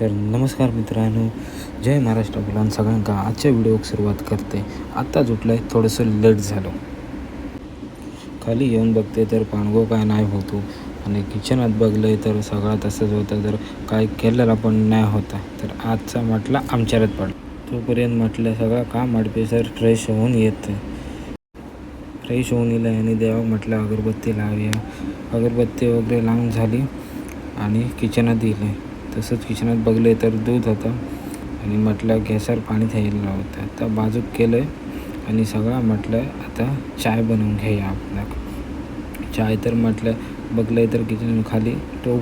तर नमस्कार मित्रांनो, जय महाराष्ट्र मुलांना सगळ्यांका आजच्या व्हिडिओक सुरुवात करते. आत्ताच उठलं आहे, थोडंसं लेट झालं. खाली येऊन बघते तर पाणगो काय नाही होतो आणि किचनात बघलं तर सगळा तसंच होतं, तर काय केलेला पण नाही होता. तर आजचा म्हटलं आमच्यात पड तोपर्यंत म्हटलं सगळं काम आडपे सर फ्रेश होऊन येतं. फ्रेश होऊन येलं आणि देवा म्हटलं अगरबत्ती लावूया. अगरबत्ती वगैरे लावून झाली आणि किचनात येईल. तसंच किचनात बघले तर दूध होतं आणि म्हटलं गॅसवर पाणी ठेवलेलं होतं. तर बाजूक केलं आणि सगळं म्हटलं आता चाय बनवून घ्या आपल्या. चाय तर म्हटलं बघलं तर किचन खाली तो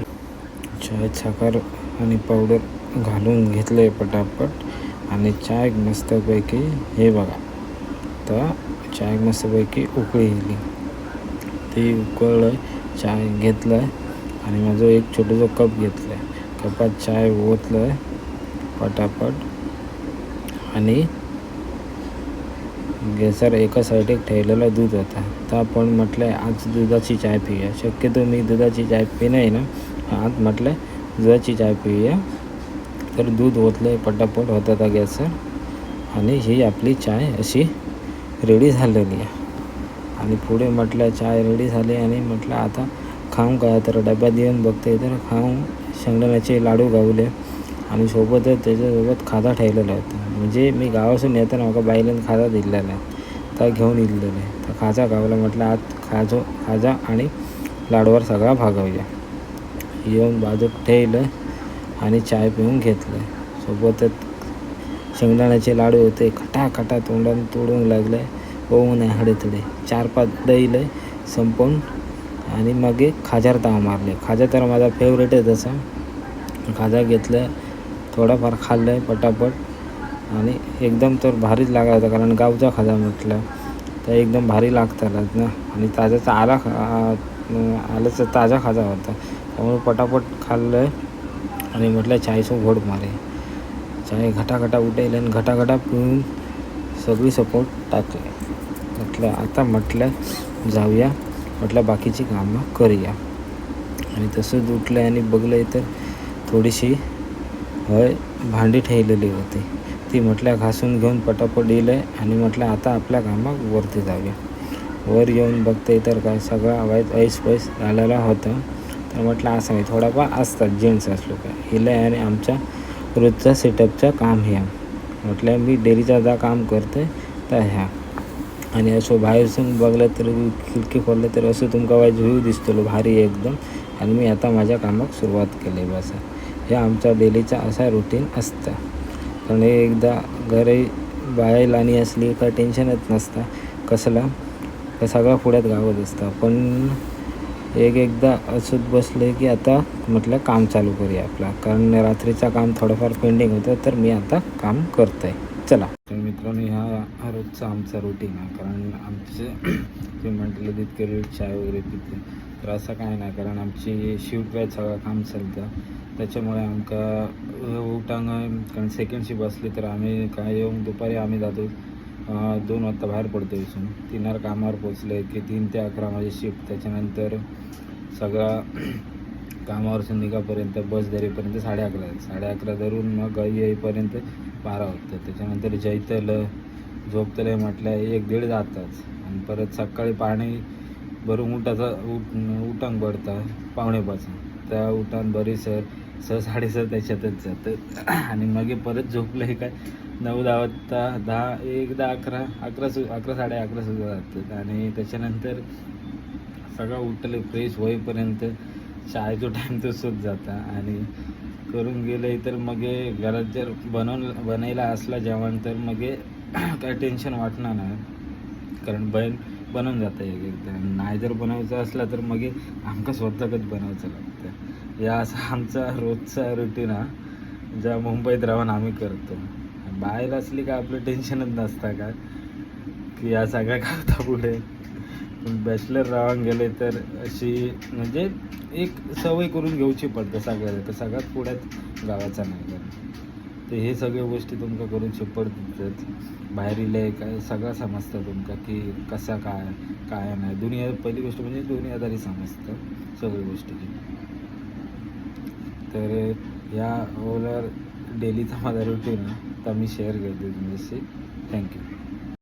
चाय साखर आणि पावडर घालून घेतलं आहे पटापट आणि चाय मस्तपैकी हे बघा. तर चाय मस्तपैकी उकळी येईल. ती उकळलं चाय घेतलं आणि माझं एक छोटंसं कप घेतलं आहे. कपात चाय ओतलं आहे पटापट आणि गॅसवर एका साईड ठेवलेला दूध होता. तर आपण म्हटलं आज दुधाची चाय पिऊया. शक्यतो मी दुधाची चाय पिणे ना, आज म्हटलं दुधाची चाय पिऊया. तर दूध ओतलं पटापट होता त्या गॅसवर आणि ही आपली चाय अशी रेडी झालेली आहे. आणि पुढे म्हटलं चाय रेडी झाली आणि म्हटलं आता खाऊन काय, तर डब्यात येऊन बघते तर खाऊन शेंगदाण्याचे लाडू गावले आणि सोबतच त्याच्यासोबत खाजा ठेवलेला होता. म्हणजे मी गावासून येताना मग बाईला खाजा दिलेला आहे, तर घेऊन इलेलं आहे. तर खाजा गावला म्हटलं आज खाजा आणि लाडूवर सगळा भागवूया. येऊन बाजूक ठेवलं आणि चाय पिऊन घेतलं. सोबतच शेंगदाण्याचे लाडू होते, खटाखटा तोंडाने तोडून लागले. होऊन नाही हडेतडे 4-5 दहीले संपवून आणि मग एक खाजार ताव मारले. खाजा तर माझा फेवरेट आहे तसा. खाजा घेतलं, थोडाफार खाल्लं आहे पटापट आणि एकदम तर भारीच लागायचा, कारण गावचा खाजा म्हटलं तर एकदम भारी लागतातच ना. आणि ताजाचा आल्याचा ताजा खाजा होता, त्यामुळे पटापट खाल्लं आहे आणि म्हटलं चायसो घोड मारे. चाय घटाघटा उठेल आणि घटाघटा पिऊन सगळी सपोर्ट टाकले. म्हटलं आता म्हटलं जाऊया, म्हटलं बाकीची कामं करूया. आणि तसंच उठलं आणि बघलं तर थोडीशी भांडी ठेवलेली होती, ती म्हटलं घासून घेऊन पटापट येईल आणि म्हटलं आता आपल्या कामात वरती जाऊया. वर येऊन बघते तर काय सगळा आवाज ऐस झालेला होता. तर म्हटलं असं आहे, थोडाफार असतात जेंट्स असलो काय हिला आणि आमच्या रोजचा सेटअपचं काम ह्या. म्हटलं मी डेलीचा जा काम करते तर ह्या. आणि असं बाहेरसून बघलं तर खिडकी खोललं तर असं तुमका वाईज व्ह्यू दिसतो भारी एकदम. आणि मी आता माझ्या कामाक सुरुवात केली बस. हे आमचा डेलीचा असा रुटीन असतं. कारण हे एकदा घरी बाहेर लाणी असली का टेन्शनच नसतं कसला, तर सगळा पुढ्यात गावत असतं. पण एकदा असंच बसले की आता म्हटलं काम चालू करूया आपला, कारण रात्रीचं काम थोडंफार पेंडिंग होतं, तर मी आता काम करतो आहे. चला तर मित्रांनो, हा रोजचा आमचा रुटीन आहे. कारण आमचे ते म्हटलं तितके रोज चाय वगैरे पिते, तर असं काय नाही. कारण आमची शिफ्ट वाईज सगळं काम चालतं, त्याच्यामुळे आमका उठांग, कारण सेकंड शिफ्ट असली तर आम्ही काय येऊन दुपारी आम्ही जातो 2 वाजता बाहेर पडतो. इथून 3 कामावर पोचले की 3 ते 11 माझी शिफ्ट. त्याच्यानंतर सगळा कामावरसून निघापर्यंत बस धरेपर्यंत 11:30 धरून मग येईपर्यंत 12 होतं. त्याच्यानंतर जैतलं झोपतलं म्हटलं 1-1.5 जाताच. आणि परत सकाळी पाणी भरून उठांग पडतं 4:45. त्या उठान बरीसर 6-6:30 त्याच्यातच जातं. आणि मग परत झोपलं हे काय 9-10 वाजता 11 साडे 11 सुद्धा जातात. आणि त्याच्यानंतर सगळं उठले फ्रेश होईपर्यंत चायचा टाईम तसंच जाता. आणि करून गेले तर मग घरात जर बनायला असला जेवण तर मग काय टेन्शन वाटणार नाही, कारण बनवून जातं. एकदा नाही जर बनवायचं असलं तर मग आमका स्वतःच बनायचं लागतं. या असा आमचा रोजचा रुटीन हा, ज्या मुंबईत राहून आम्ही करतो. बाहेर असली का आपलं टेन्शनच नसतं का की या सगळ्या गावता पुढे. पण बॅचलर राहून गेले तर अशी म्हणजे एक सवय करून घेऊची पडतं सगळ्याला, तर सगळ्यात पुढ्यात गावाचा नाही. तर हे सगळ्या गोष्टी तुमका करून शिपडतात. बाहेर इले काय सगळं समजतं तुमका की कसा काय नाही. दुनिया पहिली गोष्ट म्हणजे दुनियादारी समजतं सगळ्या गोष्टीची. तर ह्या ओव्हरऑल डेलीचा माझा रुटीन तर मी शेअर करतो तुमच्याशी. थँक्यू.